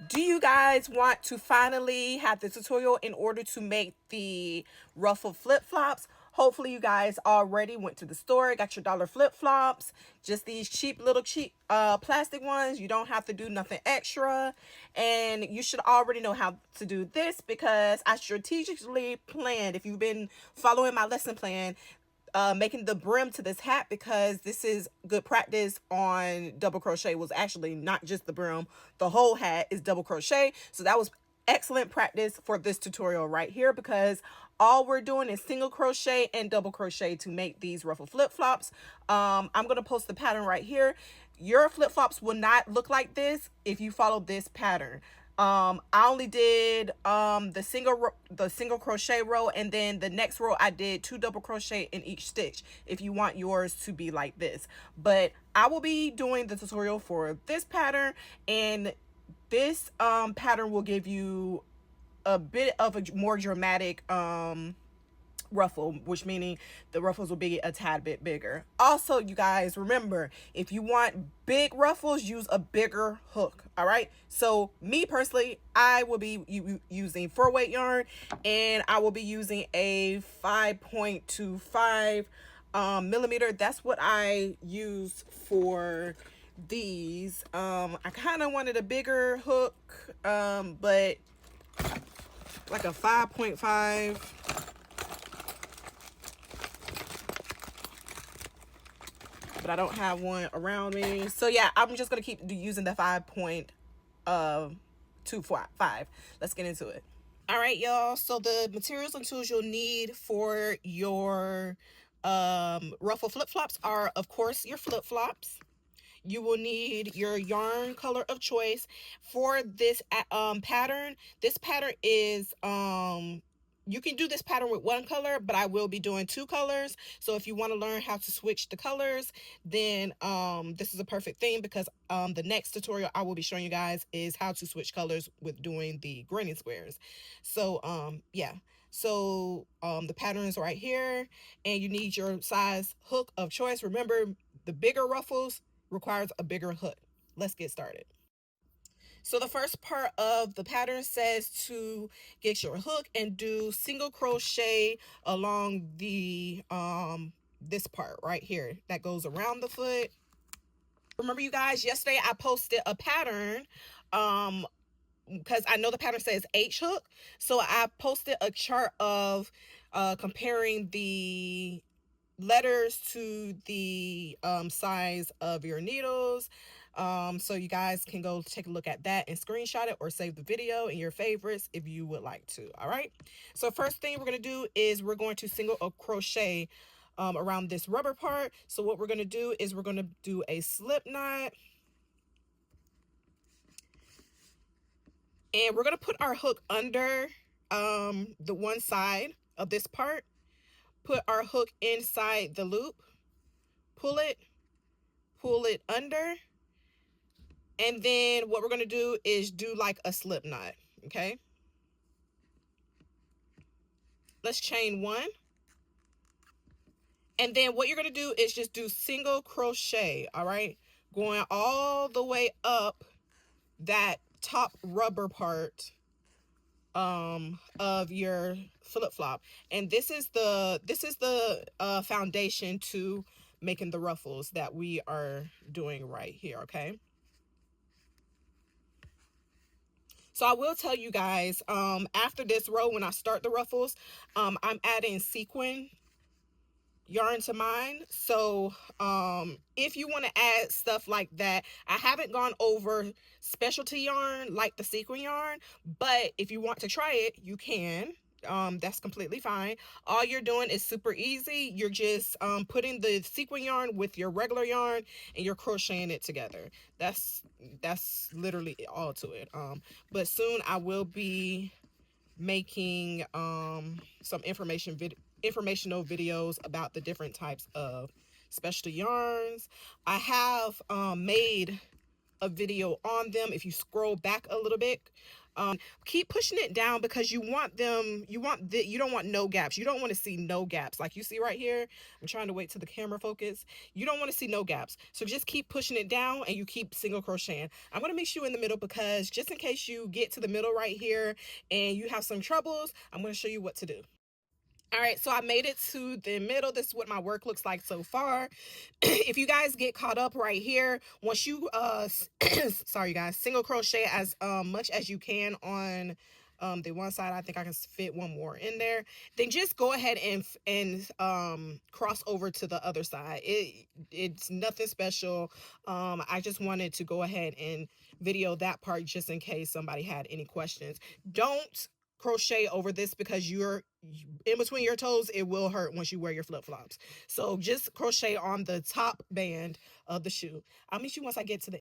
Do you guys want to finally have the tutorial in order to make the ruffle flip-flops? Hopefully you guys already went to the store, got your dollar flip-flops, just these cheap plastic ones. You don't have to do nothing extra, and you should already know how to do this because I strategically planned, if you've been following my lesson plan, making the brim to this hat, because this is good practice on double crochet. Was actually not just the brim, the whole hat is double crochet. So that was excellent practice for this tutorial right here, because all we're doing is single crochet and double crochet to make these ruffle flip-flops. I'm going to post the pattern right here. Your flip-flops will not look like this if you follow this pattern. I only did the single crochet row, and then the next row I did 2 double crochet in each stitch if you want yours to be like this. But I will be doing the tutorial for this pattern, and this pattern will give you a bit of a more dramatic ruffle, which meaning the ruffles will be a tad bit bigger. Also, you guys, remember, if you want big ruffles, use a bigger hook. All right, so me personally, I will be using 4-weight yarn, and I will be using a 5.25 millimeter. That's what I use for these. I kind of wanted a bigger hook, but like a 5.5. But I don't have one around me. So yeah, I'm just gonna keep using the 5.25. Let's get into it. All right, y'all. So the materials and tools you'll need for your ruffle flip-flops are, of course, your flip-flops. You will need your yarn color of choice for this pattern. This pattern is you can do this pattern with one color, but I will be doing 2 colors. So if you want to learn how to switch the colors, then this is a perfect thing, because the next tutorial I will be showing you guys is how to switch colors with doing the granny squares. So yeah. So the pattern is right here, and you need your size hook of choice. Remember, the bigger ruffles requires a bigger hook. Let's get started. So the first part of the pattern says to get your hook and do single crochet along the this part right here that goes around the foot. Remember, you guys, yesterday I posted a pattern because I know the pattern says H hook, so I posted a chart of comparing the letters to the size of your needles, so you guys can go take a look at that and screenshot it, or save the video in your favorites if you would like to. All right, so first thing we're going to do is we're going to single crochet around this rubber part. So what we're going to do is we're going to do a slip knot, and we're going to put our hook under the one side of this part, put our hook inside the loop, pull it under, and then what we're going to do is do like a slip knot. Okay, let's chain 1, and then what you're going to do is just do single crochet. All right, going all the way up that top rubber part of your flip-flop, and this is the foundation to making the ruffles that we are doing right here. Okay, so I will tell you guys, after this row, when I start the ruffles, I'm adding sequin yarn to mine. So if you want to add stuff like that, I haven't gone over specialty yarn like the sequin yarn, but if you want to try it, you can. That's completely fine. All you're doing is super easy. You're just putting the sequin yarn with your regular yarn, and you're crocheting it together. That's literally all to it. But soon I will be making some informational videos about the different types of specialty yarns. I have made a video on them. If you scroll back a little bit, Keep pushing it down because you want them, you don't want no gaps. You don't want to see no gaps like you see right here. I'm trying to wait till the camera focus. You don't want to see no gaps. So just keep pushing it down and you keep single crocheting. I'm going to mix you in the middle because just in case you get to the middle right here and you have some troubles, I'm going to show you what to do. All right, so I made it to the middle. This is what my work looks like so far. If you guys get caught up right here, once you sorry guys, single crochet as much as you can on the one side. I think I can fit one more in there. Then just go ahead and cross over to the other side. It's nothing special. I just wanted to go ahead and video that part just in case somebody had any questions. Don't crochet over this because you're in between your toes. It will hurt once you wear your flip-flops. So just crochet on the top band of the shoe. I'll meet you once I get to the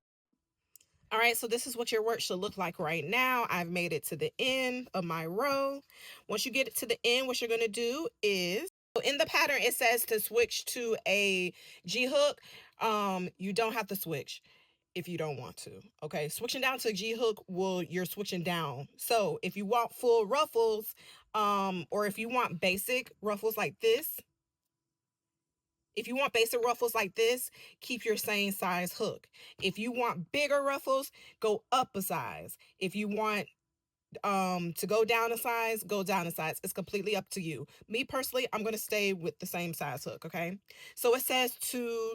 all right, so this is what your work should look like right now. I've made it to the end of my row. Once you get it to the end, what you're going to do is, so in the pattern, it says to switch to a G hook. You don't have to switch if you don't want to. Okay, switching down to G hook you're switching down. So if you want full ruffles, or if you want basic ruffles like this, keep your same size hook. If you want bigger ruffles, go up a size. If you want to go down a size, go down a size. It's completely up to you. Me personally, I'm going to stay with the same size hook, okay? So it says to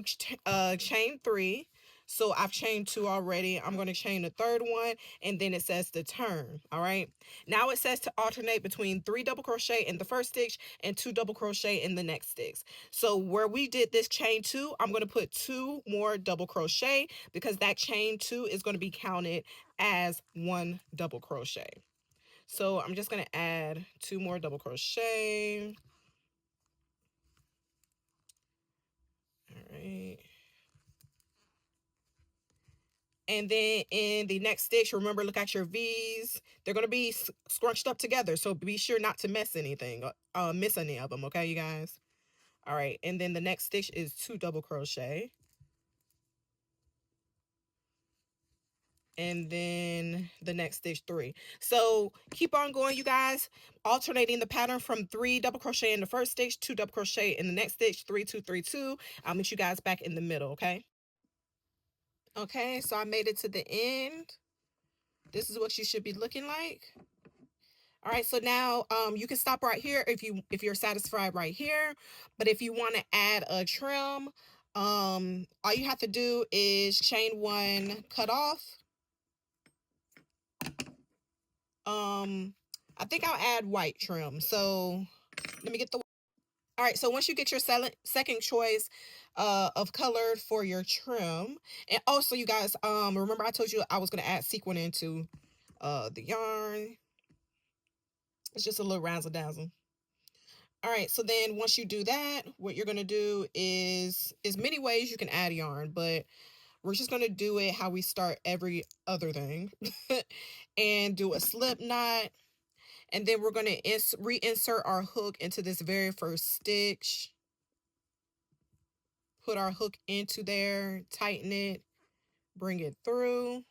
chain 3. So I've chained 2 already. I'm going to chain the third one, and then it says to turn, all right? Now it says to alternate between 3 double crochet in the first stitch and 2 double crochet in the next stitch. So where we did this chain 2, I'm going to put 2 more double crochet because that chain 2 is going to be counted as 1 double crochet. So I'm just going to add 2 more double crochet. All right. And then in the next stitch, remember, look at your V's. They're going to be scrunched up together. So be sure not to miss anything, miss any of them. Okay, you guys? All right. And then the next stitch is 2 double crochet. And then the next stitch 3. So keep on going, you guys, alternating the pattern from 3 double crochet in the first stitch, 2 double crochet in the next stitch, 3 2 3 2. I'll meet you guys back in the middle. Okay, so I made it to the end. This is what you should be looking like. All right, so now you can stop right here if you're satisfied right here. But if you want to add a trim, all you have to do is chain 1, cut off. I think I'll add white trim. So let me get the. All right, so once you get your second choice of color for your trim, and also you guys, remember I told you I was gonna add sequin into the yarn. It's just a little razzle dazzle. All right, so then once you do that, what you're gonna do is many ways you can add yarn, but we're just gonna do it how we start every other thing, and do a slip knot. And then we're going to reinsert our hook into this very first stitch. Put our hook into there, tighten it, bring it through.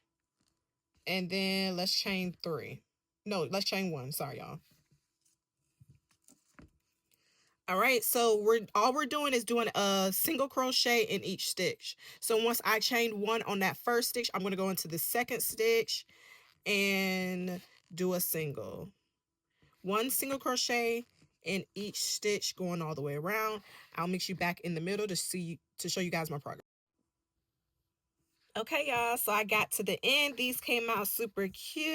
And then let's chain 3. No, let's chain 1. Sorry, y'all. All right, so all we're doing is doing a single crochet in each stitch. So once I chained 1 on that first stitch, I'm going to go into the second stitch and do a single. 1 single crochet in each stitch going all the way around. I'll mix you back in the middle to show you guys my progress. Okay, y'all, so I got to the end. These came out super cute.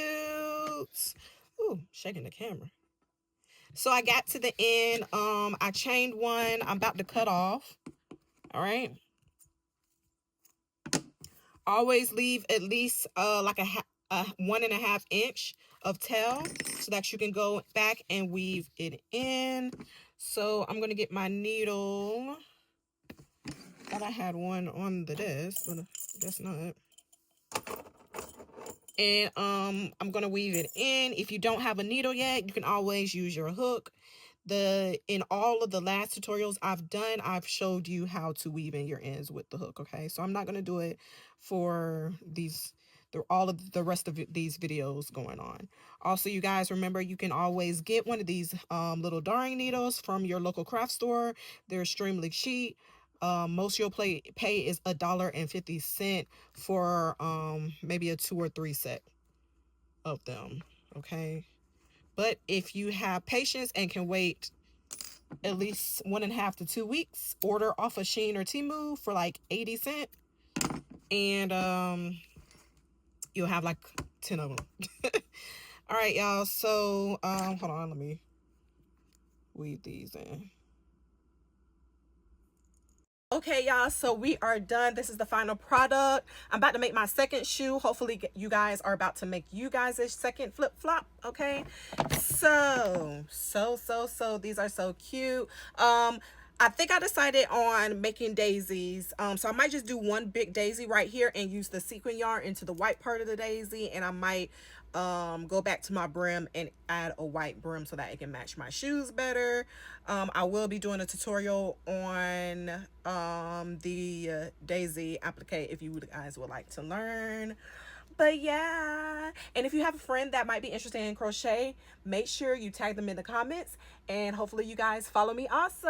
Ooh, shaking the camera. So I got to the end. I chained 1. I'm about to cut off. All right. Always leave at least like a 1.5 inch of tail so that you can go back and weave it in. So I'm gonna get my needle. Thought I had one on the desk, but I guess not. And I'm gonna weave it in. If you don't have a needle yet, you can always use your hook. In all of the last tutorials I've done, I've showed you how to weave in your ends with the hook. Okay, so I'm not gonna do it for the all of the rest of these videos going on. Also, you guys, remember, you can always get one of these little darning needles from your local craft store. They're extremely cheap. Most you'll pay is $1.50 for maybe a 2 or 3 set of them. Okay, but if you have patience and can wait at least 1.5 to 2 weeks, order off of Shein or Temu for like 80 cents, and you'll have like 10 of them. All right, y'all. So hold on, let me weave these in. Okay, y'all, so we are done. This is the final product. I'm about to make my second shoe. Hopefully you guys are about to make you guys a second flip-flop. Okay, so these are so cute. I think I decided on making daisies. So I might just do one big daisy right here and use the sequin yarn into the white part of the daisy, and I might go back to my brim and add a white brim so that it can match my shoes better. I will be doing a tutorial on the daisy applique if you guys would like to learn. But yeah, and if you have a friend that might be interested in crochet, make sure you tag them in the comments, and hopefully you guys follow me also.